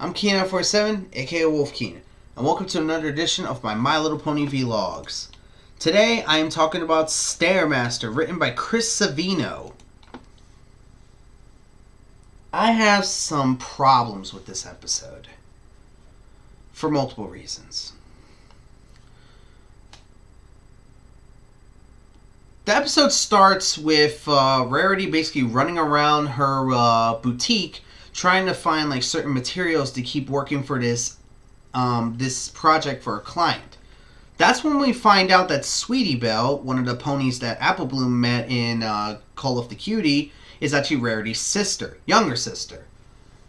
I'm Keen947, aka Wolfkeen, and welcome to another edition of my Little Pony Vlogs. Today I am talking about Stairmaster, written by Chris Savino. I have some problems with this episode, for multiple reasons. The episode starts with Rarity basically running around her boutique trying to find like certain materials to keep working for this project for a client. That's when we find out that Sweetie Belle, one of the ponies that Apple Bloom met in Call of the Cutie, is actually Rarity's sister, younger sister.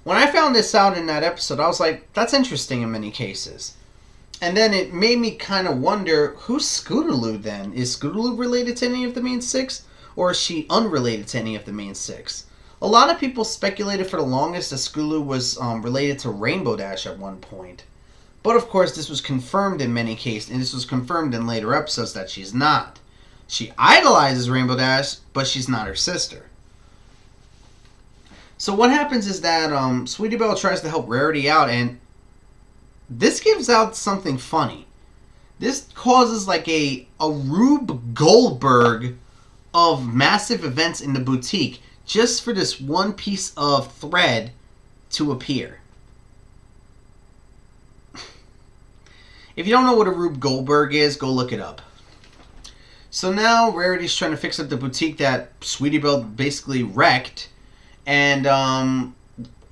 When I found this out in that episode, I was like, that's interesting in many cases. And then it made me kind of wonder, who's Scootaloo then? Is Scootaloo related to any of the main six? Or is she unrelated to any of the main six? A lot of people speculated for the longest that Scootaloo was related to Rainbow Dash at one point. But of course, this was confirmed in many cases, and this was confirmed in later episodes that she's not. She idolizes Rainbow Dash, but she's not her sister. So what happens is that Sweetie Belle tries to help Rarity out, and this gives out something funny. This causes like a Rube Goldberg of massive events in the boutique just for this one piece of thread to appear. If you don't know what a Rube Goldberg is, go look it up. So now Rarity's trying to fix up the boutique that Sweetie Belle basically wrecked. And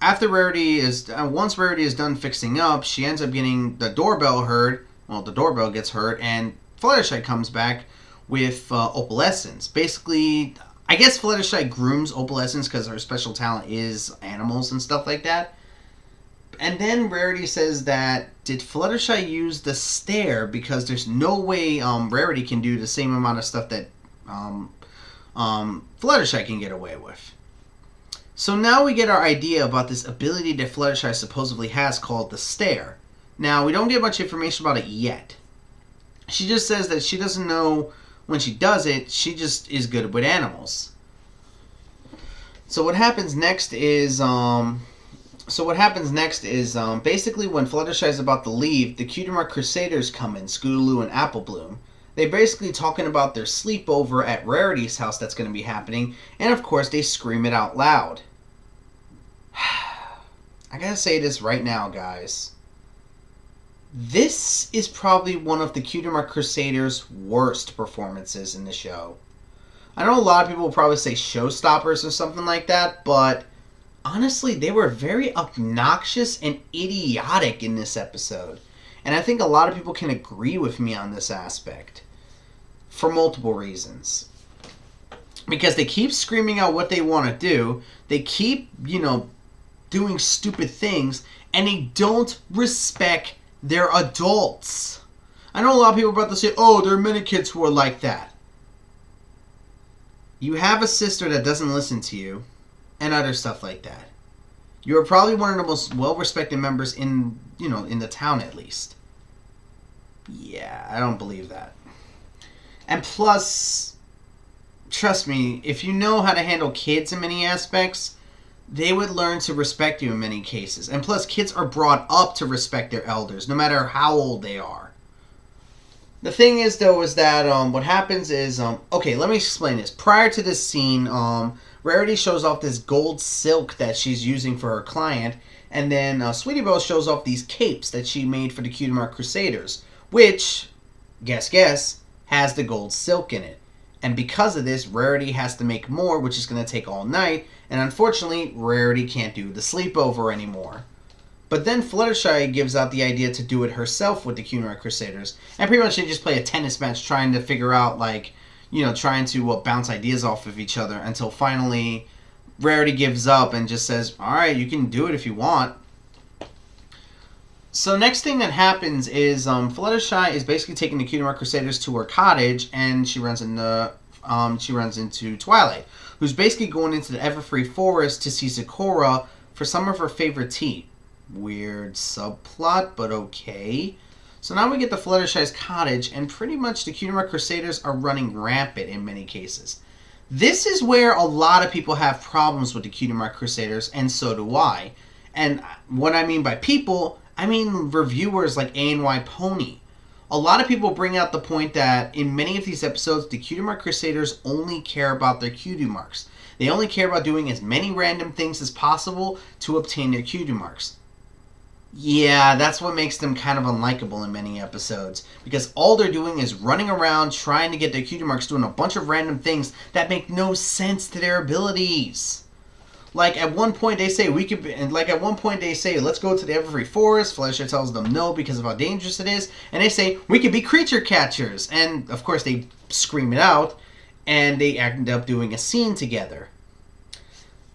once Rarity is done fixing up, she ends up getting the doorbell hurt. Well, the doorbell gets hurt, and Fluttershy comes back with Opalescence. Basically, I guess Fluttershy grooms Opalescence because her special talent is animals and stuff like that. And then Rarity says that, did Fluttershy use the stair? Because there's no way Rarity can do the same amount of stuff that Fluttershy can get away with. So now we get our idea about this ability that Fluttershy supposedly has called the stair. Now, we don't get much information about it yet. She just says that she doesn't know when she does it, she just is good with animals. So what happens next is basically when Fluttershy is about to leave, the Cutie Mark Crusaders come in, Scootaloo and Apple Bloom. They're basically talking about their sleepover at Rarity's house that's going to be happening, and of course they scream it out loud. I gotta say this right now, guys. This is probably one of the Cutie Mark Crusaders' worst performances in the show. I know a lot of people will probably say showstoppers or something like that, but honestly, they were very obnoxious and idiotic in this episode. And I think a lot of people can agree with me on this aspect. For multiple reasons. Because they keep screaming out what they want to do. They keep, doing stupid things. And they don't respect their adults. I know a lot of people are about to say, oh, there are many kids who are like that. You have a sister that doesn't listen to you. And other stuff like that. You are probably one of the most well-respected members in the town at least. Yeah, I don't believe that. And plus, trust me, if you know how to handle kids in many aspects, they would learn to respect you in many cases. And plus, kids are brought up to respect their elders, no matter how old they are. The thing is, though, is that what happens is, okay, let me explain this. Prior to this scene, Rarity shows off this gold silk that she's using for her client, and then Sweetie Belle shows off these capes that she made for the Cutie Mark Crusaders, which, guess, has the gold silk in it. And because of this, Rarity has to make more, which is going to take all night, and unfortunately, Rarity can't do the sleepover anymore. But then Fluttershy gives out the idea to do it herself with the Cutie Mark Crusaders, and pretty much they just play a tennis match trying to figure out, trying to bounce ideas off of each other until finally Rarity gives up and just says, alright, you can do it if you want. So next thing that happens is Fluttershy is basically taking the Cutie Mark Crusaders to her cottage, and she runs into Twilight, who's basically going into the Everfree Forest to see Zecora for some of her favorite tea. Weird subplot, but okay. So now we get to Fluttershy's cottage, and pretty much the Cutie Mark Crusaders are running rampant in many cases. This is where a lot of people have problems with the Cutie Mark Crusaders, and so do I. And what I mean by people, I mean reviewers like A&Y Pony. A lot of people bring out the point that in many of these episodes, the Cutie Mark Crusaders only care about their cutie marks. They only care about doing as many random things as possible to obtain their cutie marks. Yeah, that's what makes them kind of unlikable in many episodes. Because all they're doing is running around trying to get their cutie marks, doing a bunch of random things that make no sense to their abilities. Like at one point they say let's go to the Everfree Forest. Fluttershy tells them no because of how dangerous it is, and they say we could be creature catchers, and of course they scream it out, and they end up doing a scene together.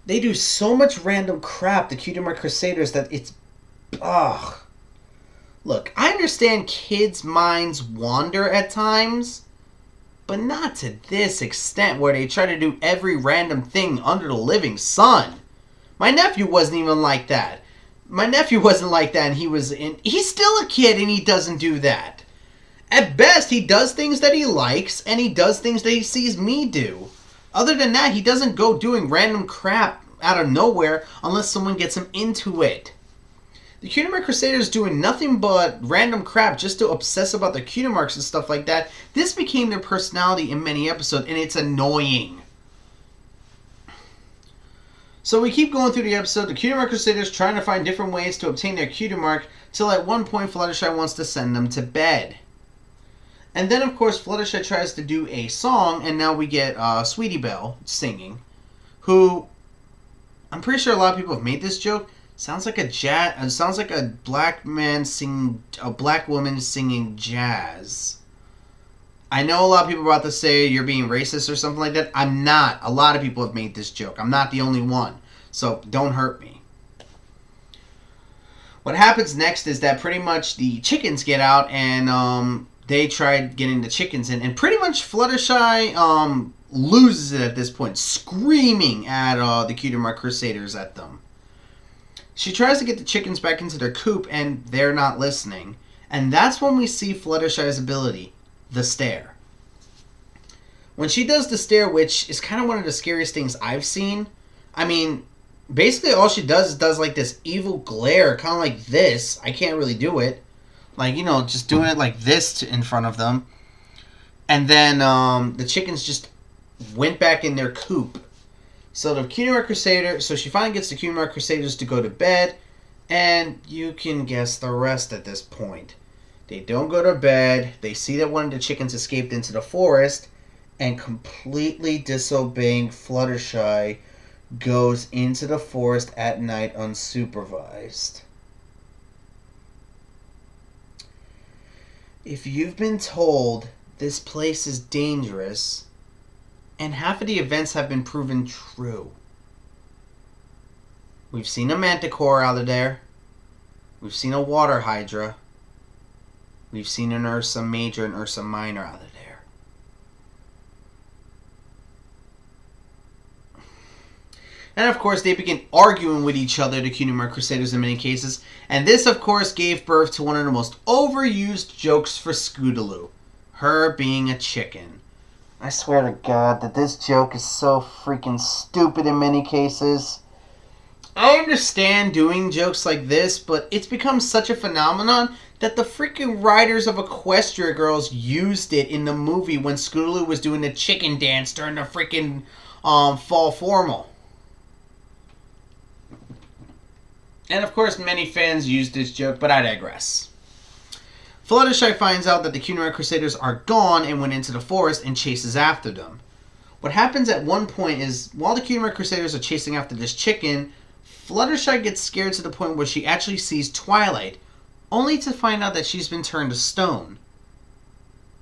They do so much random crap, the Cutie Mark Crusaders, that it's ugh. Look, I understand kids' minds wander at times, but not to this extent where they try to do every random thing under the living sun. My nephew wasn't even like that. And he's still a kid and he doesn't do that. At best, he does things that he likes and he does things that he sees me do. Other than that, he doesn't go doing random crap out of nowhere unless someone gets him into it. The Cutie Mark Crusaders doing nothing but random crap just to obsess about their cutie marks and stuff like that. This became their personality in many episodes, and it's annoying. So we keep going through the episode. The Cutie Mark Crusaders trying to find different ways to obtain their cutie mark, till at one point Fluttershy wants to send them to bed. And then, of course, Fluttershy tries to do a song, and now we get Sweetie Belle singing, who I'm pretty sure a lot of people have made this joke. Sounds like a black woman singing jazz. I know a lot of people are about to say you're being racist or something like that. I'm not. A lot of people have made this joke. I'm not the only one. So don't hurt me. What happens next is that pretty much the chickens get out and they try getting the chickens in. And pretty much Fluttershy loses it at this point, screaming at the Cutie Mark Crusaders at them. She tries to get the chickens back into their coop, and they're not listening. And that's when we see Fluttershy's ability, the stare. When she does the stare, which is kind of one of the scariest things I've seen. I mean, basically all she does is does like this evil glare, kind of like this. I can't really do it. Like, you know, just doing it like this in front of them. And then the chickens just went back in their coop. So the Cutie Mark Crusader, so she finally gets the Cutie Mark Crusaders to go to bed, and you can guess the rest at this point. They don't go to bed, they see that one of the chickens escaped into the forest, and completely disobeying Fluttershy goes into the forest at night unsupervised. If you've been told this place is dangerous, and half of the events have been proven true. We've seen a manticore out of there. We've seen a water hydra. We've seen an Ursa Major and Ursa Minor out of there. And of course, they begin arguing with each other, the Cutie Mark Crusaders in many cases. And this, of course, gave birth to one of the most overused jokes for Scootaloo. Her being a chicken. I swear to God that this joke is so freaking stupid in many cases. I understand doing jokes like this, but it's become such a phenomenon that the freaking writers of Equestria Girls used it in the movie when Scootaloo was doing the chicken dance during the freaking fall formal. And of course, many fans used this joke, but I digress. Fluttershy finds out that the Cutie Mark Crusaders are gone and went into the forest and chases after them. What happens at one point is, while the Cutie Mark Crusaders are chasing after this chicken, Fluttershy gets scared to the point where she actually sees Twilight, only to find out that she's been turned to stone.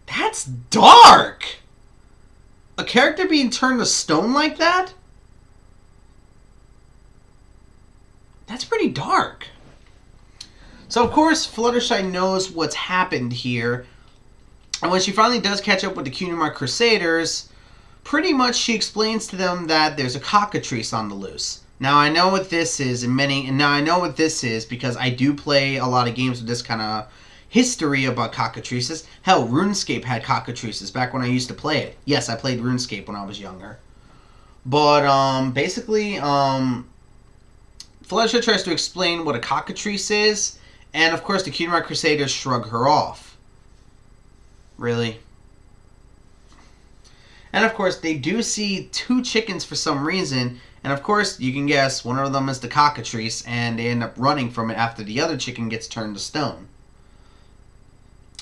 That's dark! A character being turned to stone like that? That's pretty dark. So, of course, Fluttershy knows what's happened here. And when she finally does catch up with the Cutie Mark Crusaders, pretty much she explains to them that there's a cockatrice on the loose. Now, I know what this is, because I do play a lot of games with this kind of history about cockatrices. Hell, RuneScape had cockatrices back when I used to play it. Yes, I played RuneScape when I was younger. But, basically, Fluttershy tries to explain what a cockatrice is, and of course the Cutie Mark Crusaders shrug her off. Really? And of course they do see 2 chickens for some reason, and of course you can guess one of them is the cockatrice, and they end up running from it after the other chicken gets turned to stone.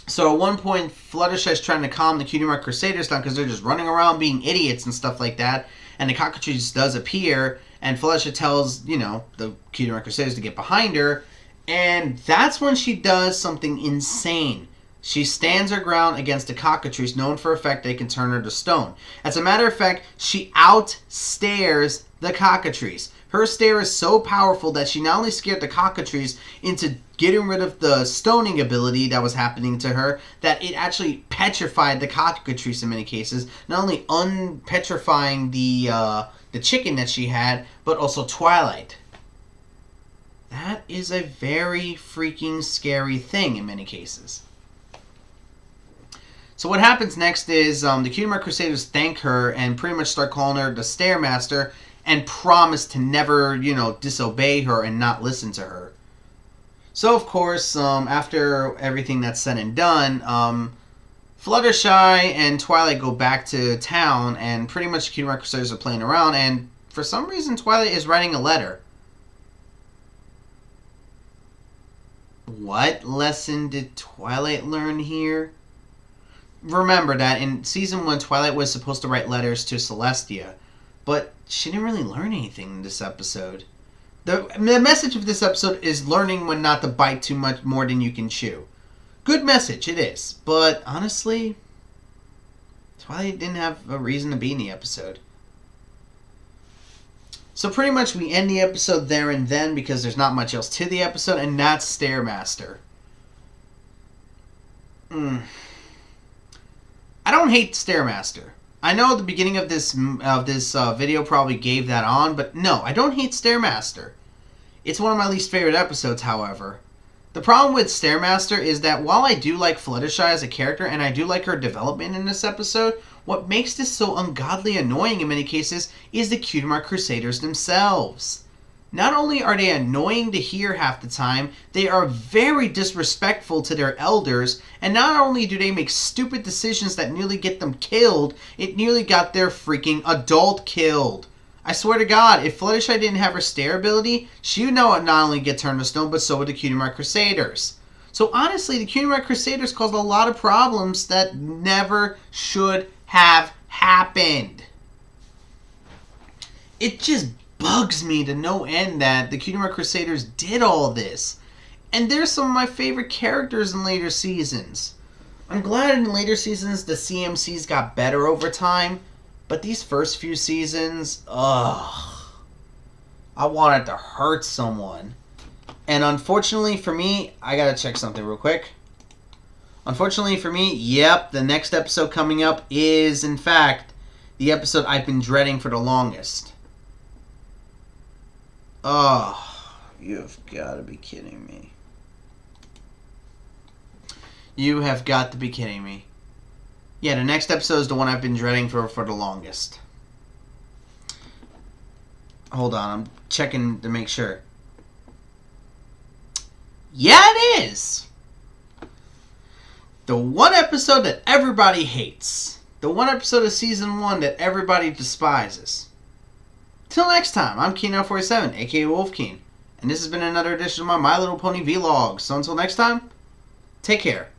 So at one point, Fluttershy's trying to calm the Cutie Mark Crusaders down because they're just running around being idiots and stuff like that. And the cockatrice does appear, and Fluttershy tells, the Cutie Mark Crusaders to get behind her. And that's when she does something insane. She stands her ground against a cockatrice, known for a fact they can turn her to stone. As a matter of fact, she outstares the cockatrice. Her stare is so powerful that she not only scared the cockatrice into getting rid of the stoning ability that was happening to her, that it actually petrified the cockatrice in many cases, not only unpetrifying the chicken that she had, but also Twilight. That is a very freaking scary thing in many cases. So what happens next is the Cutie Mark Crusaders thank her and pretty much start calling her the Stairmaster, and promise to never, disobey her and not listen to her. So, of course, after everything that's said and done, Fluttershy and Twilight go back to town, and pretty much the Cutie Mark Crusaders are playing around, and for some reason Twilight is writing a letter. What lesson did Twilight learn here? Remember that in Season 1, Twilight was supposed to write letters to Celestia, but she didn't really learn anything in this episode. The message of this episode is learning when not to bite too much more than you can chew. Good message, it is. But honestly, Twilight didn't have a reason to be in the episode. So pretty much we end the episode there and then because there's not much else to the episode, and that's Stairmaster. I don't hate Stairmaster. I know the beginning of this video probably gave that on, but no, I don't hate Stairmaster. It's one of my least favorite episodes, however. The problem with Stairmaster is that while I do like Fluttershy as a character, and I do like her development in this episode, what makes this so ungodly annoying in many cases is the Cutie Mark Crusaders themselves. Not only are they annoying to hear half the time, they are very disrespectful to their elders, and not only do they make stupid decisions that nearly get them killed, it nearly got their freaking adult killed. I swear to God, if Fluttershy didn't have her stare ability, she would not only get turned to stone, but so would the Cutie Mark Crusaders. So honestly, the Cutie Mark Crusaders caused a lot of problems that never should have happened. It just bugs me to no end that the Cutie Mark Crusaders did all this. And they're some of my favorite characters in later seasons. I'm glad in later seasons the CMCs got better over time, but these first few seasons, I wanted to hurt someone. And unfortunately for me, I gotta check something real quick. Unfortunately for me, yep, the next episode coming up is, in fact, the episode I've been dreading for the longest. Oh, you've got to be kidding me. You have got to be kidding me. Yeah, the next episode is the one I've been dreading for the longest. Hold on, I'm checking to make sure. Yeah, it is! The one episode that everybody hates. The one episode of Season 1 that everybody despises. Till next time, I'm Keen947, aka Wolfkeen, and this has been another edition of my My Little Pony vlog. So until next time, take care.